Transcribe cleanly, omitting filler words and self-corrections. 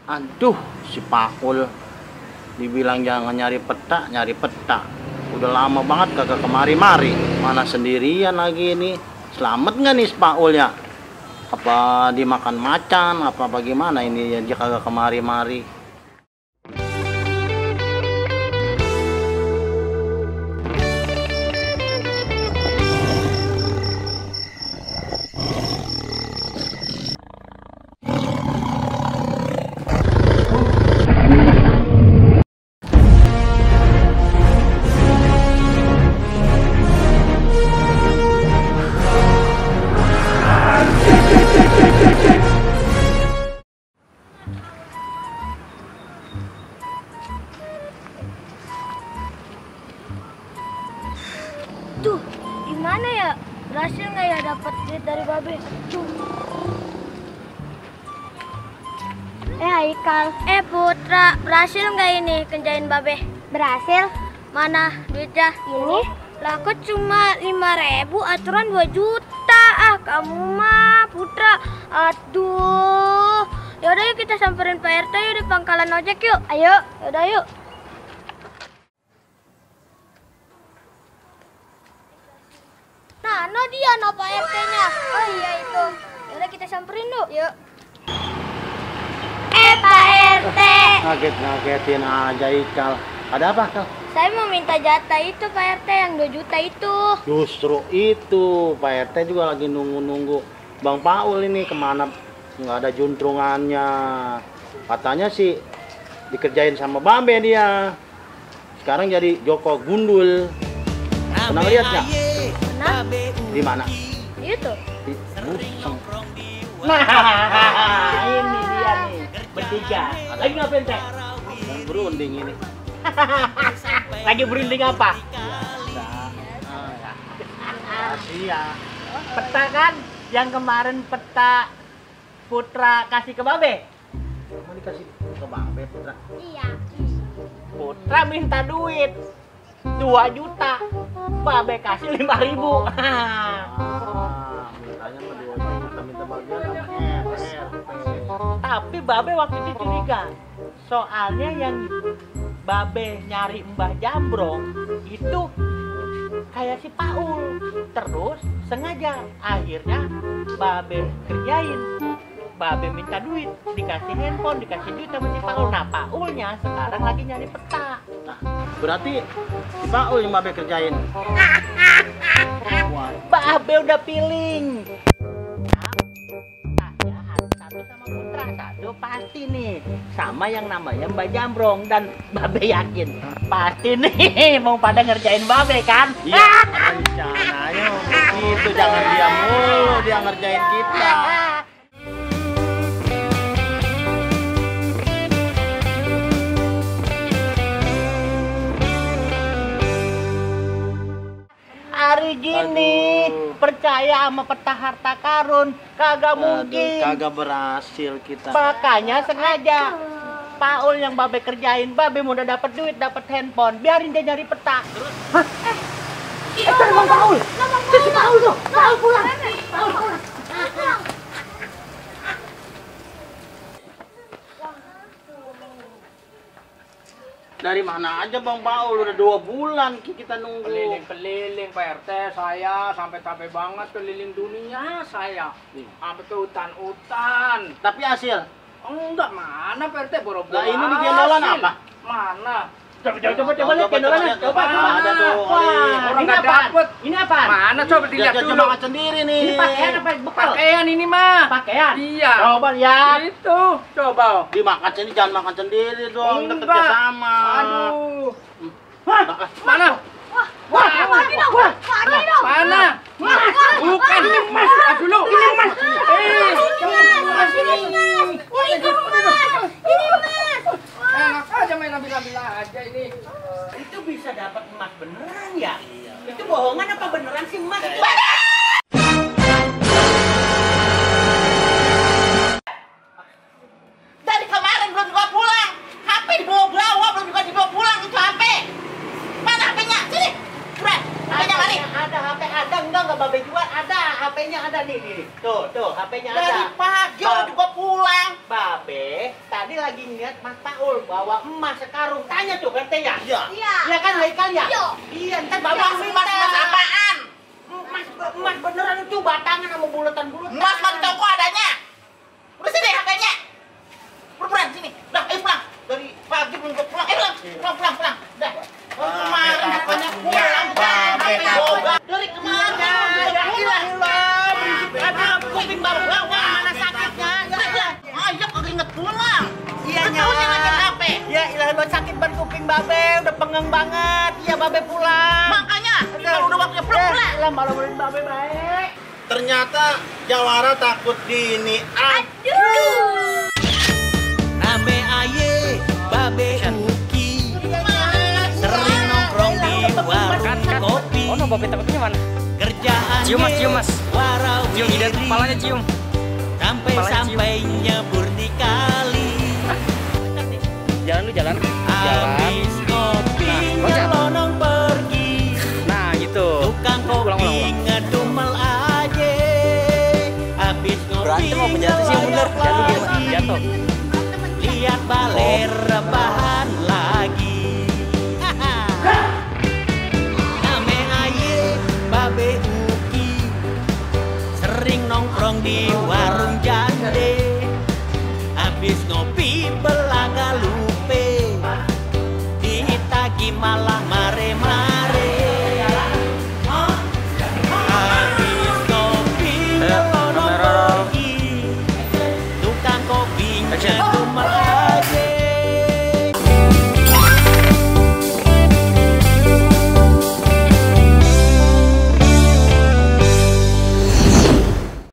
Aduh, si Pakul dibilang jangan nyari peta. Udah lama banget kagak kemari-mari. Mana sendirian lagi ini. Selamat nggak nih si Pakul ya? Apa dimakan macan? Apa bagaimana ini dia kagak kemari-mari? Tuh, gimana ya? Berhasil nggak ya dapat duit dari Babe? Tuh. Haikal. Putra, berhasil nggak ini kerjain Babe? Berhasil? Mana duitnya? Ini? Lah kok cuma 5.000, aturan 2 juta. Ah, kamu mah Putra. Aduh. Yaudah yuk kita samperin Pak RT yuk di pangkalan ojek yuk. Ayo. Yaudah yuk. Nah, dia Pak RT-nya. Oh iya itu. Yaudah kita samperin yuk. Yuk. Pak RT. Ngagetin aja Ikal. Ada apa, Kal? Saya mau minta jatah itu Pak RT yang 2 juta itu. Justru itu, Pak RT juga lagi nunggu-nunggu Bang Paul ini kemana, nggak ada juntrungannya. Katanya sih dikerjain sama Babe dia. Sekarang jadi Joko Gundul. Pernah lihat nggak? Nah, Di mana? itu. Di Buseng. Nah, ini dia nih, bertiga. Lagi ngapain teh? Dan berunding ini. Lagi berunding apa? Asia. Peta kan? Yang kemarin peta Putra kasih ke Babe. Mau dikasih ke Babe, Putra? Iya. Putra minta duit 2 juta. Babe kasih 5.000. Mintanya sama 2 juta, minta bagian sama RT. Tapi Babe waktu itu curiga. Soalnya yang Babe nyari Mbah Jambrong itu kayak si Paul. Terus sengaja akhirnya Babe kerjain. Babe minta duit, dikasih handphone, dikasih duit sama si Paul. Nah, Paulnya sekarang lagi nyari peta. Nah, berarti si Paul yang Babe kerjain. Wah, Babe udah feeling. Tanya harus satu sama Putra, satu pasti nih sama yang namanya Mbak Jambrong, dan Babe yakin pasti nih mau pada ngerjain Babe kan? iya, rencananya begitu. Jangan dia mulu, dia ngerjain kita. Hari gini percaya sama peta harta karun kagak mungkin. Kagak berhasil kita. Makanya sengaja Paul yang Babe kerjain. Babe mau udah dapat duit, dapat handphone, biarin dia nyari peta. Terus itu Bang Paul. Itu si Paul tuh. Paul pulang. Paul pulang. Dari mana aja Bang Paul? Udah 2 bulan kita nunggu. Keliling-keliling Pak RT, saya sampai capek banget keliling dunia saya. Sampai ke hutan-hutan. Tapi hasil? Enggak, mana Pak RT boro-boro. Lah ini di gendongan hasil. apa? Mana? Coba lihat gendongannya. coba. Ada tuh. Wah, Orang ini nggak apa? dapet. Ini apa? Mana coba dilihat Dia dulu. coba makan sendiri nih. Ini pakaian apa bekal? Pakaian ini mah. Pakaian. Iya. Coba lihat. Itu, coba. Dimakan sendiri, jangan makan sendiri dong. Kita Enggak. kerja sama. Aduh. Hah? Mana? Wah, Mana? Bukan ini Mas. Dulu. Ini Mas. Enak aja main ambil-ambil aja ini. itu bisa dapat emas beneran ya? Itu bohongan apa beneran sih emas? Dari kemarin belum dibawa pulang. HP dibawa belum juga dibawa pulang itu HP. Mana HP-nya? Sini. Bre, HP-nya mari. Ada HP, ada enggak Babe jual? Ada HP-nya ada nih. Tuh, HP-nya ada. Dari pagi orang juga pulang. Babe, tadi lagi ngeliat Mas Paul bawa emas sekarung. Tanya tuh kan ya? Iya. Iya kan Haikal ya? Iya. Iya, ntar Bapak Bapak emas apaan? Emas beneran itu batangan sama bulatan-bulatan. Emas di toko adanya. Udah sini HP-nya. Pulang sini. Udah, ayo pulang. Dari pagi belum pulang. Ayo pulang. Udah. Kemarin katanya pulang. HP boga. Dari kemarin udah pulang. Ada kuping bapak mana sakitnya? Ayo keringet pulang. Iya Tahu sih lagi HP. Ya ilah lo sakit ban kuping babe, udah pengeng banget. Iya babe pulang. Makanya kalau udah waktunya pulang. Lah malah beliin babe baik. Ternyata Jawara takut gini. Aduh. Ame aye babe Uki sering nongkrong di warung kopi. Oh, no, babe takutnya mana? Kerjaan Cium mas. warawiri Cium hidung, kepalanya cium. sampai nyebur di kali. Jalan lu jalan. Habis kopi loncat. nyelonong pergi. Nah, gitu. Tukang Ulang. kopi ngedumel aja. Habis ngopi Berantem mau penjatuh sih bener. Jatuh. Lihat baler rebahan lagi. Ame aye babe Uki sering nongkrong di warung jande. Habis ngopi